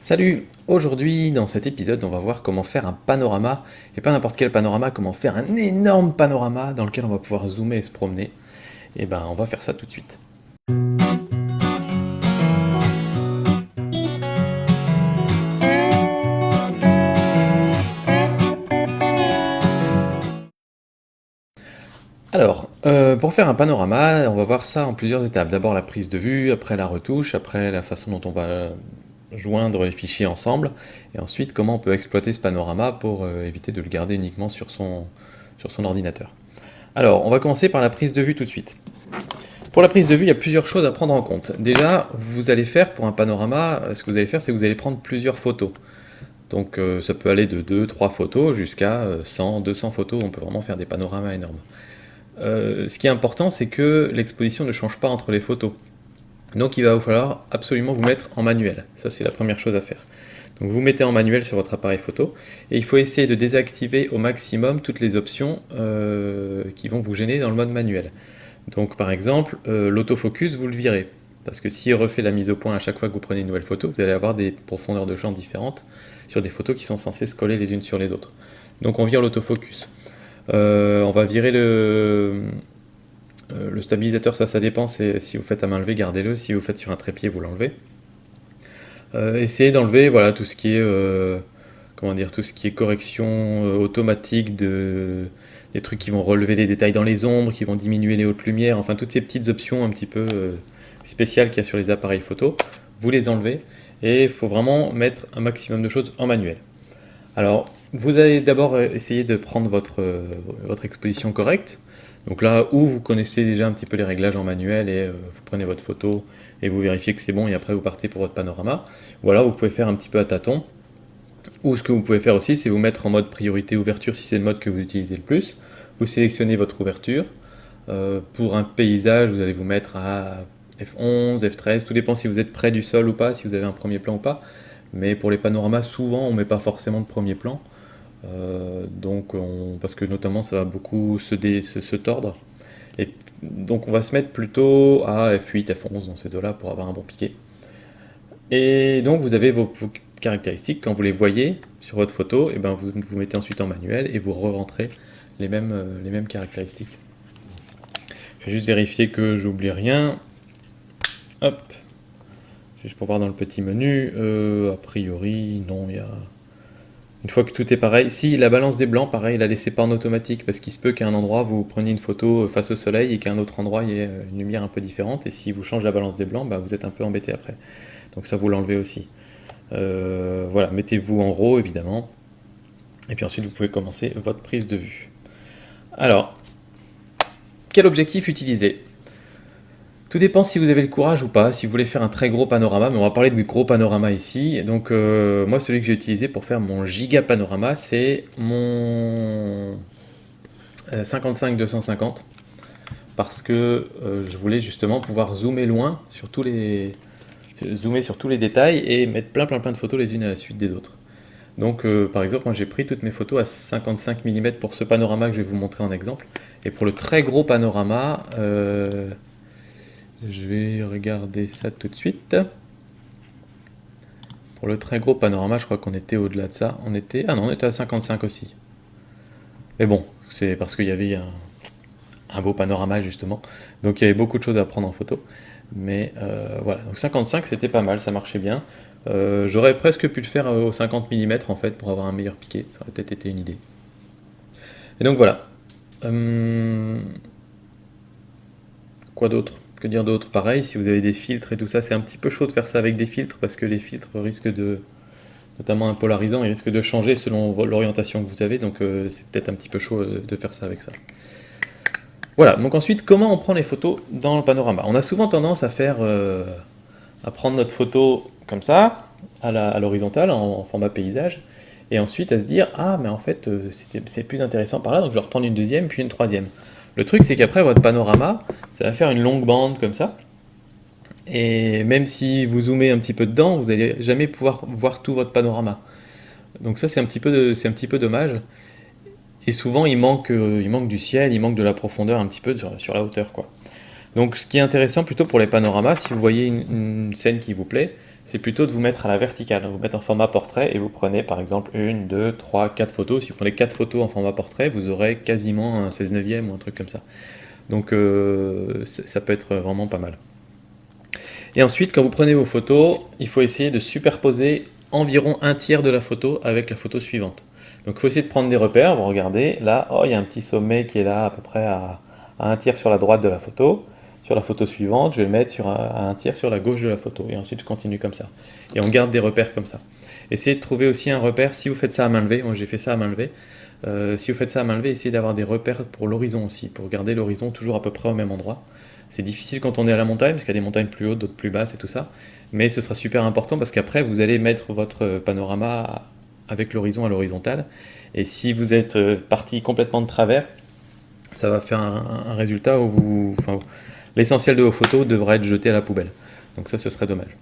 Salut! Aujourd'hui, dans cet épisode, on va voir comment faire un panorama, et pas n'importe quel panorama, comment faire un énorme panorama dans lequel on va pouvoir zoomer et se promener. Et ben, on va faire ça tout de suite. Alors, pour faire un panorama, on va voir ça en plusieurs étapes. D'abord la prise de vue, après la retouche, après la façon dont on va joindre les fichiers ensemble, et ensuite comment on peut exploiter ce panorama pour éviter de le garder uniquement sur son ordinateur. Alors, on va commencer par la prise de vue tout de suite. Pour la prise de vue, il y a plusieurs choses à prendre en compte. Déjà, vous allez faire pour un panorama, ce que vous allez faire, c'est que vous allez prendre plusieurs photos. Donc ça peut aller de 2, 3 photos jusqu'à 100, 200 photos, on peut vraiment faire des panoramas énormes. Ce qui est important, c'est que l'exposition ne change pas entre les photos. Donc il va vous falloir absolument vous mettre en manuel. Ça, c'est la première chose à faire. Donc vous mettez en manuel sur votre appareil photo, et il faut essayer de désactiver au maximum toutes les options qui vont vous gêner dans le mode manuel. Donc par exemple, l'autofocus, vous le virez. Parce que s'il refait la mise au point à chaque fois que vous prenez une nouvelle photo, vous allez avoir des profondeurs de champ différentes sur des photos qui sont censées se coller les unes sur les autres. Donc on vire l'autofocus. On va virer le stabilisateur, ça dépend. Si vous faites à main levée, gardez-le. Si vous faites sur un trépied, vous l'enlevez. Essayez d'enlever voilà, tout ce qui est tout ce qui est correction automatique des trucs qui vont relever les détails dans les ombres, qui vont diminuer les hautes lumières, enfin toutes ces petites options un petit peu spéciales qu'il y a sur les appareils photo, vous les enlevez et il faut vraiment mettre un maximum de choses en manuel. Alors, vous allez d'abord essayer de prendre votre exposition correcte. Donc là où vous connaissez déjà un petit peu les réglages en manuel et vous prenez votre photo et vous vérifiez que c'est bon et après vous partez pour votre panorama. Ou alors vous pouvez faire un petit peu à tâtons. Ou ce que vous pouvez faire aussi, c'est vous mettre en mode priorité ouverture si c'est le mode que vous utilisez le plus. Vous sélectionnez votre ouverture. Pour un paysage, vous allez vous mettre à F11, F13, tout dépend si vous êtes près du sol ou pas, si vous avez un premier plan ou pas. Mais pour les panoramas, souvent on ne met pas forcément de premier plan. Parce que notamment ça va beaucoup se tordre. Et donc on va se mettre plutôt à F8, F11 dans ces deux-là pour avoir un bon piqué. Et donc vous avez vos caractéristiques, quand vous les voyez sur votre photo, et ben vous mettez ensuite en manuel et vous re-rentrez les mêmes caractéristiques. Je vais juste vérifier que j'oublie rien. Hop, juste pour voir dans le petit menu. A priori, non, il y a. Une fois que tout est pareil, si la balance des blancs, pareil, la laissez pas en automatique, parce qu'il se peut qu'à un endroit vous preniez une photo face au soleil et qu'à un autre endroit il y ait une lumière un peu différente, et si vous changez la balance des blancs, bah, vous êtes un peu embêté après. Donc ça vous l'enlevez aussi. Voilà, mettez-vous en RAW évidemment, et puis ensuite vous pouvez commencer votre prise de vue. Alors, quel objectif utiliser? Tout dépend si vous avez le courage ou pas, si vous voulez faire un très gros panorama, mais on va parler de gros panorama ici. Donc moi celui que j'ai utilisé pour faire mon giga panorama, c'est mon 55-250, parce que je voulais justement pouvoir zoomer loin zoomer sur tous les détails et mettre plein de photos les unes à la suite des autres. Donc par exemple, moi j'ai pris toutes mes photos à 55 mm pour ce panorama que je vais vous montrer en exemple. Et pour le très gros panorama, je vais regarder ça tout de suite. Pour le très gros panorama, je crois qu'on était au-delà de ça. Ah non, on était à 55 aussi. Mais bon, c'est parce qu'il y avait un beau panorama justement. Donc il y avait beaucoup de choses à prendre en photo. Mais voilà, donc 55 c'était pas mal, ça marchait bien. J'aurais presque pu le faire au 50 mm en fait pour avoir un meilleur piqué, ça aurait peut-être été une idée. Et donc voilà. Quoi d'autre? Que dire d'autre? Pareil, si vous avez des filtres et tout ça, c'est un petit peu chaud de faire ça avec des filtres parce que les filtres risquent de, notamment un polarisant, ils risquent de changer selon l'orientation que vous avez, donc c'est peut-être un petit peu chaud de faire ça avec ça. Voilà, donc ensuite, comment on prend les photos dans le panorama? On a souvent tendance à prendre notre photo comme ça, à l'horizontale, en format paysage, et ensuite à se dire, ah, mais en fait, c'est plus intéressant par là, donc je vais reprendre une deuxième, puis une troisième. Le truc, c'est qu'après, votre panorama, ça va faire une longue bande comme ça, et même si vous zoomez un petit peu dedans, vous n'allez jamais pouvoir voir tout votre panorama. Donc ça, c'est c'est un petit peu dommage. Et souvent, il manque du ciel, il manque de la profondeur un petit peu sur la hauteur, quoi. Donc ce qui est intéressant plutôt pour les panoramas, si vous voyez une scène qui vous plaît, c'est plutôt de vous mettre à la verticale, vous mettre en format portrait et vous prenez par exemple 1, 2, 3, 4 photos. Si vous prenez 4 photos en format portrait, vous aurez quasiment un 16 neuvième ou un truc comme ça. Donc ça peut être vraiment pas mal. Et ensuite, quand vous prenez vos photos, il faut essayer de superposer environ un tiers de la photo avec la photo suivante. Donc il faut essayer de prendre des repères, vous regardez, là, oh, il y a un petit sommet qui est là à peu près à un tiers sur la droite de la photo. Sur la photo suivante, je vais le mettre à un tiers sur la gauche de la photo. Et ensuite, je continue comme ça. Et on garde des repères comme ça. Essayez de trouver aussi un repère, si vous faites ça à main levée, moi j'ai fait ça à main levée, si vous faites ça à main levée, essayez d'avoir des repères pour l'horizon aussi, pour garder l'horizon toujours à peu près au même endroit. C'est difficile quand on est à la montagne, parce qu'il y a des montagnes plus hautes, d'autres plus basses et tout ça, mais ce sera super important parce qu'après, vous allez mettre votre panorama avec l'horizon à l'horizontale, et si vous êtes parti complètement de travers, ça va faire un résultat où l'essentiel de vos photos devra être jeté à la poubelle. Donc ça, ce serait dommage.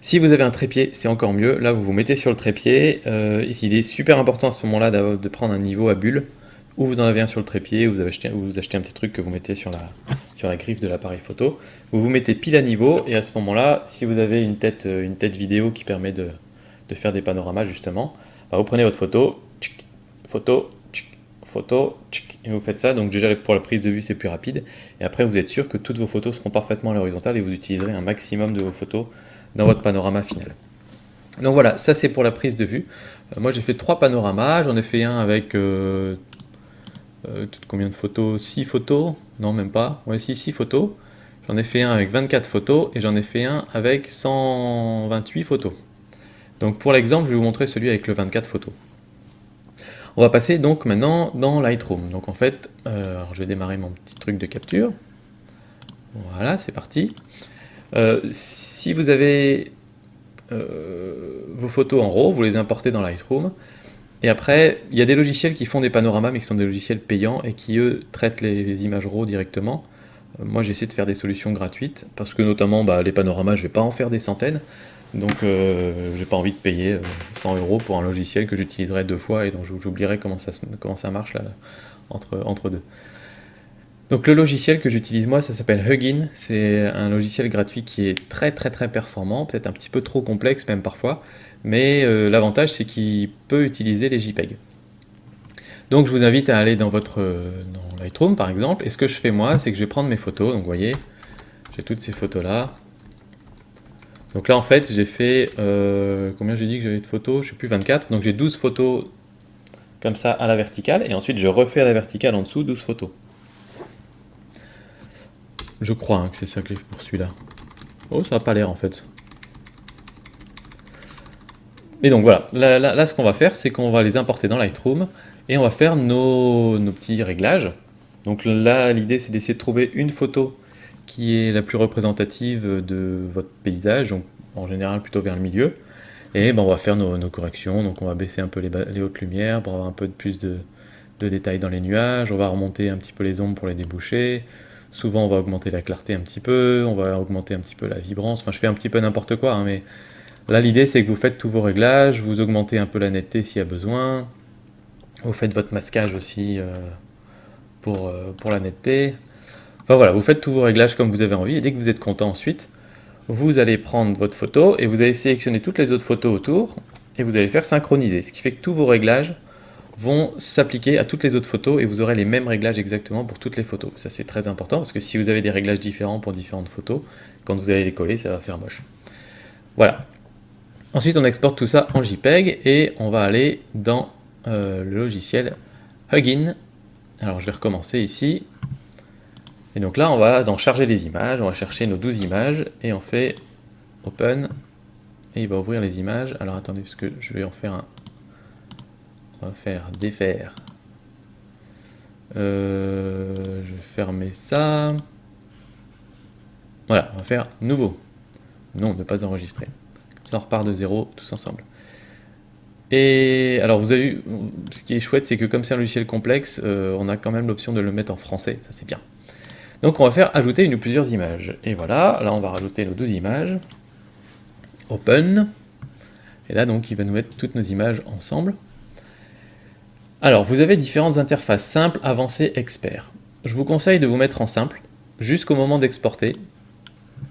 Si vous avez un trépied, c'est encore mieux. Là, vous vous mettez sur le trépied. Il est super important à ce moment-là de prendre un niveau à bulle, ou vous en avez un sur le trépied, ou vous achetez un petit truc que vous mettez sur la griffe de l'appareil photo. Vous vous mettez pile à niveau, et à ce moment-là, si vous avez une tête vidéo qui permet de faire des panoramas justement, vous prenez votre photo, photo, photo, et vous faites ça. Donc déjà pour la prise de vue c'est plus rapide, et après vous êtes sûr que toutes vos photos seront parfaitement à l'horizontale et vous utiliserez un maximum de vos photos dans votre panorama final. Donc voilà, ça c'est pour la prise de vue. Moi j'ai fait 3 panoramas, j'en ai fait un avec combien de photos, 6 photos, non même pas, ouais 6 photos. J'en ai fait un avec 24 photos et j'en ai fait un avec 128 photos. Donc pour l'exemple, je vais vous montrer celui avec le 24 photos. On va passer donc maintenant dans Lightroom. Donc en fait, je vais démarrer mon petit truc de capture. Voilà, c'est parti. Si vous avez vos photos en RAW, vous les importez dans Lightroom. Et après, il y a des logiciels qui font des panoramas, mais qui sont des logiciels payants et qui, eux, traitent les images RAW directement. Moi, j'essaie de faire des solutions gratuites, parce que notamment, les panoramas, je ne vais pas en faire des centaines. Donc, j'ai pas envie de payer 100 € pour un logiciel que j'utiliserai 2 fois et dont j'oublierai comment ça marche là, entre deux. Donc le logiciel que j'utilise moi, ça s'appelle Hugin. C'est un logiciel gratuit qui est très très très performant, peut-être un petit peu trop complexe même parfois, mais l'avantage c'est qu'il peut utiliser les JPEG. Donc je vous invite à aller dans Lightroom par exemple, et ce que je fais moi, c'est que je vais prendre mes photos, donc vous voyez, j'ai toutes ces photos là. Donc là en fait j'ai fait, combien j'ai dit que j'avais de photos, je sais plus, 24, donc j'ai 12 photos comme ça à la verticale, et ensuite je refais à la verticale en dessous 12 photos. Je crois que c'est ça que j'ai fait pour celui-là. Oh, ça n'a pas l'air en fait. Et donc voilà, là ce qu'on va faire, c'est qu'on va les importer dans Lightroom et on va faire nos petits réglages. Donc là, l'idée c'est d'essayer de trouver une photo qui est la plus représentative de votre paysage, donc en général plutôt vers le milieu. Et on va faire nos corrections, donc on va baisser un peu les hautes lumières pour avoir un peu plus de détails dans les nuages, on va remonter un petit peu les ombres pour les déboucher. Souvent on va augmenter la clarté un petit peu, on va augmenter un petit peu la vibrance, enfin je fais un petit peu n'importe quoi, hein, mais là l'idée c'est que vous faites tous vos réglages, vous augmentez un peu la netteté s'il y a besoin, vous faites votre masquage aussi pour la netteté, enfin voilà, vous faites tous vos réglages comme vous avez envie, et dès que vous êtes content ensuite, vous allez prendre votre photo et vous allez sélectionner toutes les autres photos autour, et vous allez faire synchroniser, ce qui fait que tous vos réglages vont s'appliquer à toutes les autres photos et vous aurez les mêmes réglages exactement pour toutes les photos. Ça c'est très important parce que si vous avez des réglages différents pour différentes photos, quand vous allez les coller, ça va faire moche. Voilà. Ensuite on exporte tout ça en JPEG et on va aller dans le logiciel Hugin. Alors je vais recommencer ici. Et donc là on va dans charger les images, on va chercher nos 12 images et on fait Open et il va ouvrir les images. Alors attendez parce que je vais en faire un... On va faire défaire. Je vais fermer ça. Voilà, on va faire nouveau. Non, ne pas enregistrer. Comme ça, on repart de zéro tous ensemble. Et alors, vous avez vu, ce qui est chouette, c'est que comme c'est un logiciel complexe, on a quand même l'option de le mettre en français. Ça, c'est bien. Donc, on va faire ajouter une ou plusieurs images. Et voilà, là, on va rajouter nos 12 images. Open. Et là, donc, il va nous mettre toutes nos images ensemble. Alors, vous avez différentes interfaces, simple, avancée, expert. Je vous conseille de vous mettre en simple, jusqu'au moment d'exporter.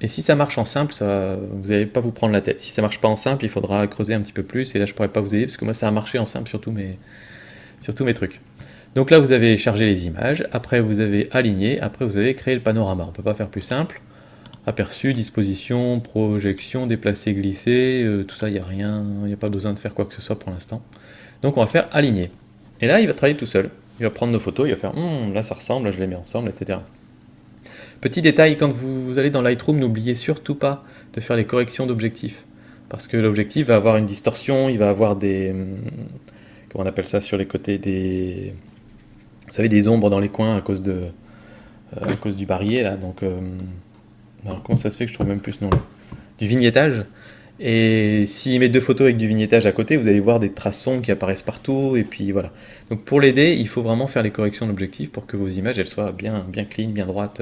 Et si ça marche en simple, vous n'allez pas vous prendre la tête. Si ça marche pas en simple, il faudra creuser un petit peu plus. Et là, je pourrais pas vous aider parce que moi, ça a marché en simple sur tous mes trucs. Donc là, vous avez chargé les images. Après, vous avez aligné. Après, vous avez créé le panorama. On peut pas faire plus simple. Aperçu, disposition, projection, déplacer, glisser. Tout ça, il n'y a rien. Il n'y a pas besoin de faire quoi que ce soit pour l'instant. Donc, on va faire aligner. Et là, il va travailler tout seul. Il va prendre nos photos. Il va faire là, ça ressemble. Là, je les mets ensemble, etc. Petit détail, quand vous allez dans Lightroom, n'oubliez surtout pas de faire les corrections d'objectif. Parce que l'objectif va avoir une distorsion, il va avoir des... Comment on appelle ça sur les côtés des... Vous savez, des ombres dans les coins à cause du barillet, là. Donc, alors, comment ça se fait que je trouve même plus ce nom là? Du vignettage. Et s'il met deux photos avec du vignettage à côté, vous allez voir des traces sombres qui apparaissent partout, et puis voilà. Donc pour l'aider, il faut vraiment faire les corrections d'objectif pour que vos images elles soient bien clean, bien droites,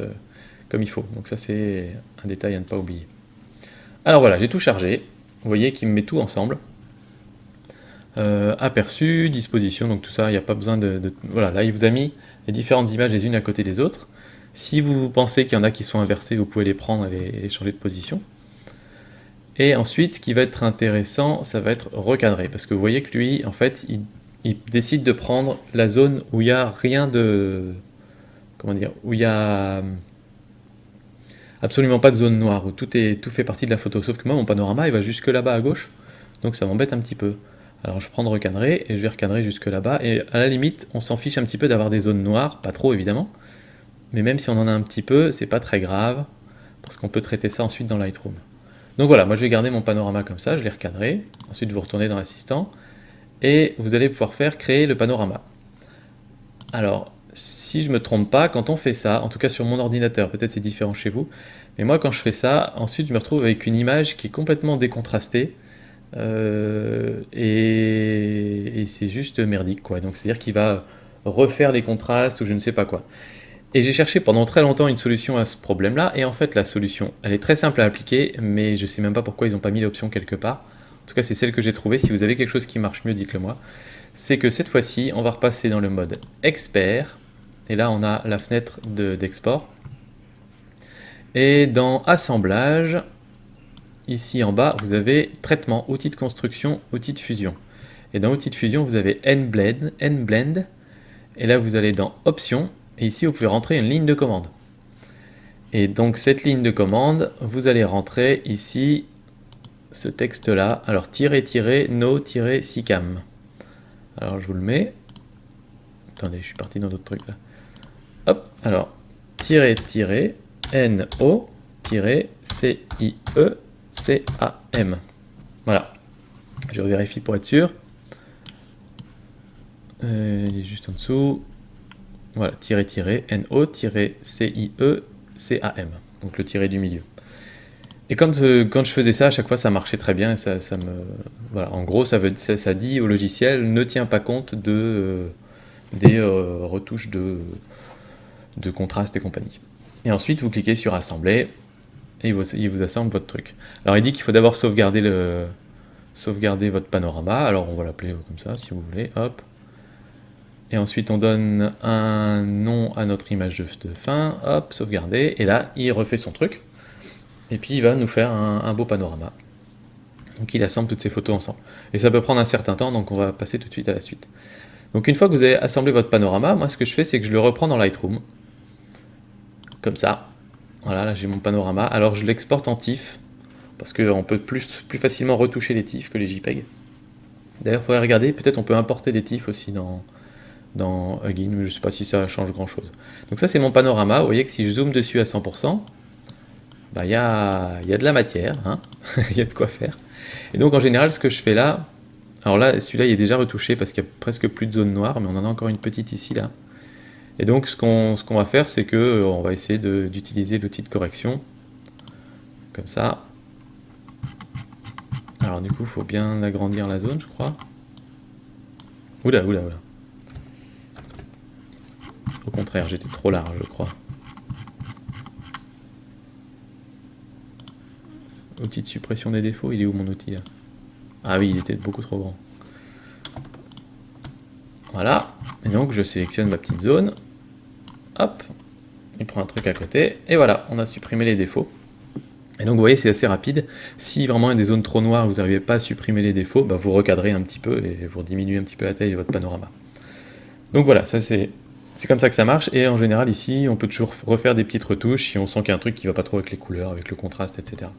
comme il faut. Donc ça c'est un détail à ne pas oublier. Alors voilà, j'ai tout chargé. Vous voyez qu'il me met tout ensemble. Aperçu, disposition, donc tout ça, il n'y a pas besoin Voilà, là il vous a mis les différentes images les unes à côté des autres. Si vous pensez qu'il y en a qui sont inversées, vous pouvez les prendre et les changer de position. Et ensuite, ce qui va être intéressant, ça va être recadré. Parce que vous voyez que lui, en fait, il décide de prendre la zone où il n'y a rien de... Comment dire? Où il y a absolument pas de zone noire, où tout fait partie de la photo. Sauf que moi, mon panorama, il va jusque là-bas à gauche. Donc ça m'embête un petit peu. Alors je prends de recadrer et je vais recadrer jusque là-bas. Et à la limite, on s'en fiche un petit peu d'avoir des zones noires. Pas trop, évidemment. Mais même si on en a un petit peu, c'est pas très grave. Parce qu'on peut traiter ça ensuite dans Lightroom. Donc voilà, moi je vais garder mon panorama comme ça, je l'ai recadré. Ensuite vous retournez dans l'assistant et vous allez pouvoir créer le panorama. Alors, si je ne me trompe pas, quand on fait ça, en tout cas sur mon ordinateur, peut-être c'est différent chez vous, mais moi quand je fais ça, ensuite je me retrouve avec une image qui est complètement décontrastée et c'est juste merdique quoi. Donc c'est-à-dire qu'il va refaire les contrastes ou je ne sais pas quoi. Et j'ai cherché pendant très longtemps une solution à ce problème-là, et en fait la solution, elle est très simple à appliquer, mais je ne sais même pas pourquoi ils n'ont pas mis l'option quelque part. En tout cas c'est celle que j'ai trouvée, si vous avez quelque chose qui marche mieux, dites-le moi. C'est que cette fois-ci, on va repasser dans le mode expert, et là on a la fenêtre d'export. Et dans assemblage, ici en bas, vous avez traitement, outil de construction, outil de fusion. Et dans outil de fusion, vous avez N-Blend, et là vous allez dans options, et ici vous pouvez rentrer une ligne de commande. Et donc cette ligne de commande, vous allez rentrer ici ce texte là, alors no-sicam. Alors je vous le mets. Attendez, je suis parti dans d'autres trucs là. Hop, alors no-ciecam. Voilà. Je vérifie pour être sûr. Il est juste en dessous. Voilà, no-ciecam. Donc le tiré du milieu. Et quand je faisais ça, à chaque fois ça marchait très bien. Et ça me, voilà, en gros, ça dit au logiciel ne tient pas compte des retouches de contraste et compagnie. Et ensuite, vous cliquez sur assembler et il vous assemble votre truc. Alors il dit qu'il faut d'abord sauvegarder votre panorama. Alors on va l'appeler comme ça si vous voulez. Hop. Et ensuite on donne un nom à notre image de fin. Hop, sauvegarder. Et là, il refait son truc. Et puis il va nous faire un beau panorama. Donc il assemble toutes ces photos ensemble. Et ça peut prendre un certain temps, donc on va passer tout de suite à la suite. Donc une fois que vous avez assemblé votre panorama, moi ce que je fais, c'est que je le reprends dans Lightroom. Comme ça. Voilà, là j'ai mon panorama. Alors je l'exporte en TIFF, parce qu'on peut plus facilement retoucher les TIFF que les JPEG. D'ailleurs, il faudrait regarder, peut-être on peut importer des TIFF aussi dans Huggin, mais je ne sais pas si ça change grand chose. Donc ça c'est mon panorama. Vous voyez que si je zoome dessus à 100%, bah, y a de la matière, hein. Il y a de quoi faire. Et donc en général, ce que je fais là, alors là, celui-là il est déjà retouché parce qu'il n'y a presque plus de zone noire, mais on en a encore une petite ici là. Et donc ce qu'on va faire, c'est que on va essayer d'utiliser l'outil de correction, comme ça. Alors du coup, il faut bien agrandir la zone, je crois. Oula. Au contraire, j'étais trop large, je crois. Outil de suppression des défauts, il est où mon outil là? Ah oui, il était beaucoup trop grand. Voilà, et donc je sélectionne ma petite zone. Hop, il prend un truc à côté, et voilà, on a supprimé les défauts. Et donc vous voyez, c'est assez rapide. Si vraiment il y a des zones trop noires, vous n'arrivez pas à supprimer les défauts, bah, vous recadrez un petit peu et vous diminuez un petit peu la taille de votre panorama. Donc voilà, ça c'est comme ça que ça marche, et en général ici, on peut toujours refaire des petites retouches si on sent qu'il y a un truc qui va pas trop avec les couleurs, avec le contraste, etc.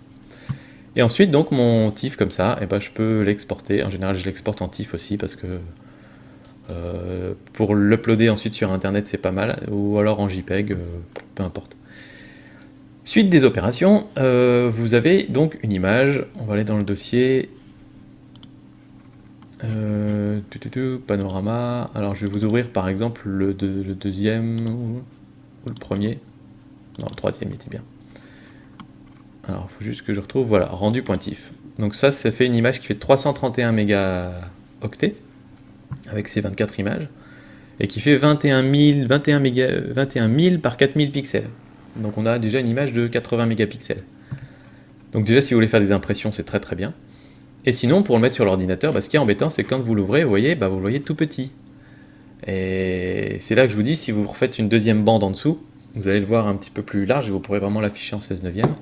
Et ensuite, donc mon TIFF comme ça, et ben, je peux l'exporter. En général, je l'exporte en TIFF aussi parce que pour l'uploader ensuite sur internet, c'est pas mal, ou alors en JPEG, peu importe. Suite des opérations, vous avez donc une image. On va aller dans le dossier. Panorama. Alors je vais vous ouvrir par exemple le deuxième ou le premier. Non, le troisième était bien. Alors il faut juste que je retrouve, voilà, rendu pointif. Donc ça fait une image qui fait 331 mégaoctets avec ses 24 images et qui fait 21 000 par 4000 pixels. Donc on a déjà une image de 80 mégapixels. Donc déjà, si vous voulez faire des impressions, c'est très très bien. Et sinon, pour le mettre sur l'ordinateur, bah, ce qui est embêtant, c'est que quand vous l'ouvrez, vous voyez, bah, vous le voyez tout petit. Et c'est là que je vous dis, si vous refaites une deuxième bande en dessous, vous allez le voir un petit peu plus large et vous pourrez vraiment l'afficher en 16 neuvième.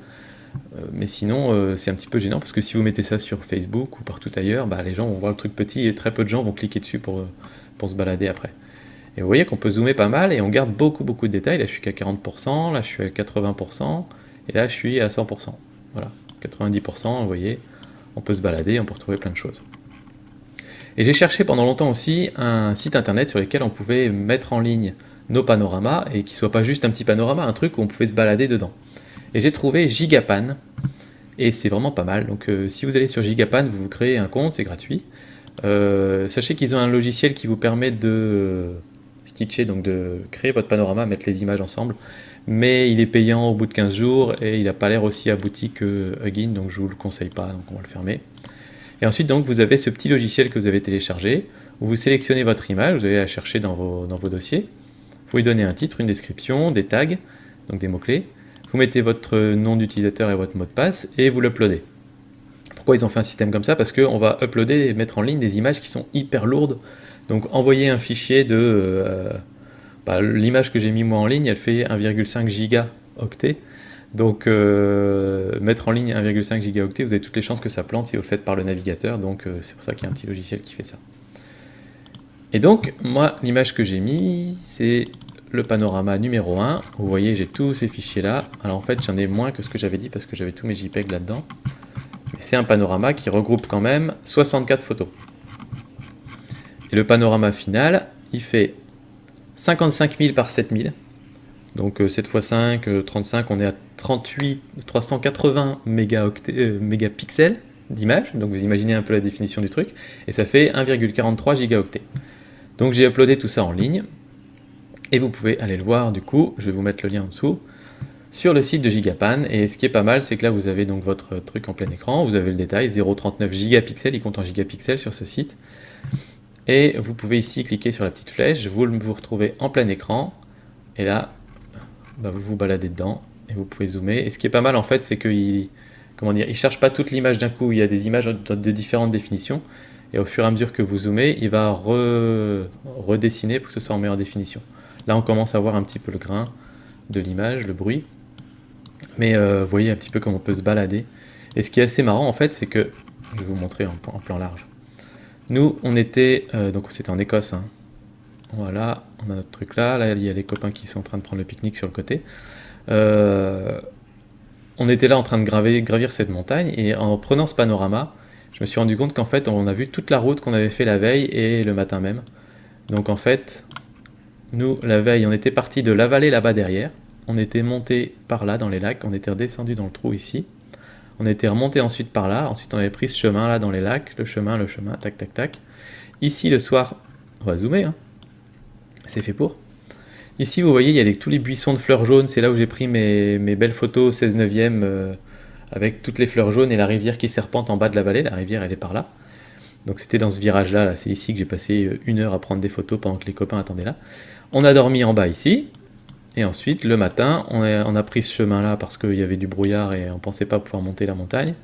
Mais sinon, c'est un petit peu gênant parce que si vous mettez ça sur Facebook ou partout ailleurs, bah, les gens vont voir le truc petit et très peu de gens vont cliquer dessus pour se balader après. Et vous voyez qu'on peut zoomer pas mal et on garde beaucoup de détails. Là, je suis qu'à 40%, là, je suis à 80%, et là, je suis à 100%. Voilà, 90%, vous voyez, on peut se balader, on peut retrouver plein de choses. Et j'ai cherché pendant longtemps aussi un site internet sur lequel on pouvait mettre en ligne nos panoramas et qui soit pas juste un petit panorama, un truc où on pouvait se balader dedans. Et j'ai trouvé Gigapan, et c'est vraiment pas mal. Donc si vous allez sur Gigapan, vous vous créez un compte, c'est gratuit. Sachez qu'ils ont un logiciel qui vous permet de stitcher, donc de créer votre panorama, mettre les images ensemble, mais il est payant au bout de 15 jours et il n'a pas l'air aussi abouti que Huggin, donc je vous le conseille pas, donc on va le fermer. Et ensuite, donc, vous avez ce petit logiciel que vous avez téléchargé, où vous sélectionnez votre image, vous allez la chercher dans vos dossiers, vous lui donnez un titre, une description, des tags, donc des mots-clés, vous mettez votre nom d'utilisateur et votre mot de passe, et vous l'uploadez. Pourquoi ils ont fait un système comme ça? Parce qu'on va uploader et mettre en ligne des images qui sont hyper lourdes. Donc envoyer un fichier de... l'image que j'ai mis moi en ligne, elle fait 1,5 gigaoctets. Donc mettre en ligne 1,5 gigaoctets, vous avez toutes les chances que ça plante si vous le faites par le navigateur. Donc c'est pour ça qu'il y a un petit logiciel qui fait ça. Et donc moi, l'image que j'ai mis, c'est le panorama numéro 1. Vous voyez, j'ai tous ces fichiers là. Alors en fait, j'en ai moins que ce que j'avais dit parce que j'avais tous mes JPEG là-dedans. Mais c'est un panorama qui regroupe quand même 64 photos. Et le panorama final, il fait 55 000 par 7000. Donc 7 x 5, 35, on est à 380 mégapixels d'image. Donc vous imaginez un peu la définition du truc. Et ça fait 1,43 gigaoctets. Donc j'ai uploadé tout ça en ligne. Et vous pouvez aller le voir du coup, je vais vous mettre le lien en dessous, sur le site de Gigapan. Et ce qui est pas mal, c'est que là vous avez donc votre truc en plein écran, vous avez le détail, 0,39 gigapixels, il compte en gigapixels sur ce site. Et vous pouvez ici cliquer sur la petite flèche, vous retrouvez en plein écran, et là, bah, vous vous baladez dedans, et vous pouvez zoomer. Et ce qui est pas mal en fait, c'est qu'il ne cherche pas toute l'image d'un coup, il y a des images de différentes définitions, et au fur et à mesure que vous zoomez, il va redessiner pour que ce soit en meilleure définition. Là on commence à voir un petit peu le grain de l'image, le bruit, mais vous voyez un petit peu comment on peut se balader. Et ce qui est assez marrant en fait, c'est que, je vais vous montrer en plan large. Nous, on était, donc c'était en Écosse, hein. Voilà, on a notre truc là, il y a les copains qui sont en train de prendre le pique-nique sur le côté. On était là en train de gravir cette montagne, et en prenant ce panorama, je me suis rendu compte qu'en fait, on a vu toute la route qu'on avait fait la veille et le matin même. Donc en fait, nous, la veille, on était parti de la vallée là-bas derrière, on était monté par là dans les lacs, on était redescendu dans le trou ici, on était remonté ensuite par là, ensuite on avait pris ce chemin là dans les lacs, le chemin, tac tac tac. Ici le soir, on va zoomer, hein. C'est fait pour. Ici vous voyez, il y a tous les buissons de fleurs jaunes, c'est là où j'ai pris mes belles photos 16 neuvième avec toutes les fleurs jaunes et la rivière qui serpente en bas de la vallée, la rivière elle est par là. Donc c'était dans ce virage là, c'est ici que j'ai passé 1 heure à prendre des photos pendant que les copains attendaient là. On a dormi en bas ici, et ensuite le matin on a pris ce chemin là parce qu'il y avait du brouillard et on pensait pas pouvoir monter la montagne,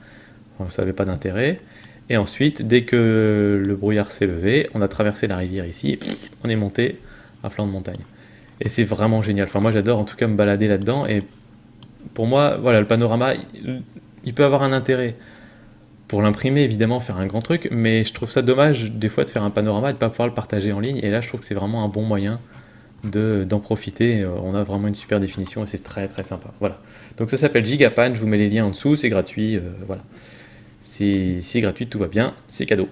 on ne savait pas d'intérêt. Et ensuite, dès que le brouillard s'est levé, on a traversé la rivière ici, on est monté à flanc de montagne. Et c'est vraiment génial. Enfin, moi, j'adore en tout cas me balader là-dedans. Et pour moi, voilà, le panorama, il peut avoir un intérêt pour l'imprimer, évidemment, faire un grand truc, mais je trouve ça dommage des fois de faire un panorama et de ne pas pouvoir le partager en ligne. Et là, je trouve que c'est vraiment un bon moyen d'en profiter. On a vraiment une super définition et c'est très très sympa. Voilà. Donc ça s'appelle Gigapan, je vous mets les liens en dessous, c'est gratuit. Voilà. C'est gratuit, tout va bien, c'est cadeau.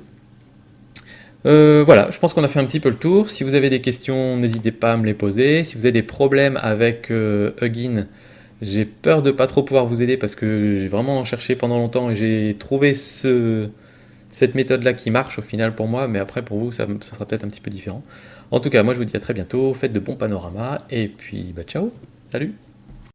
Voilà, je pense qu'on a fait un petit peu le tour. Si vous avez des questions, n'hésitez pas à me les poser. Si vous avez des problèmes avec Huggin, j'ai peur de pas trop pouvoir vous aider parce que j'ai vraiment cherché pendant longtemps et j'ai trouvé cette méthode-là qui marche au final pour moi, mais après pour vous, ça sera peut-être un petit peu différent. En tout cas, moi je vous dis à très bientôt, faites de bons panoramas et puis bah ciao, salut!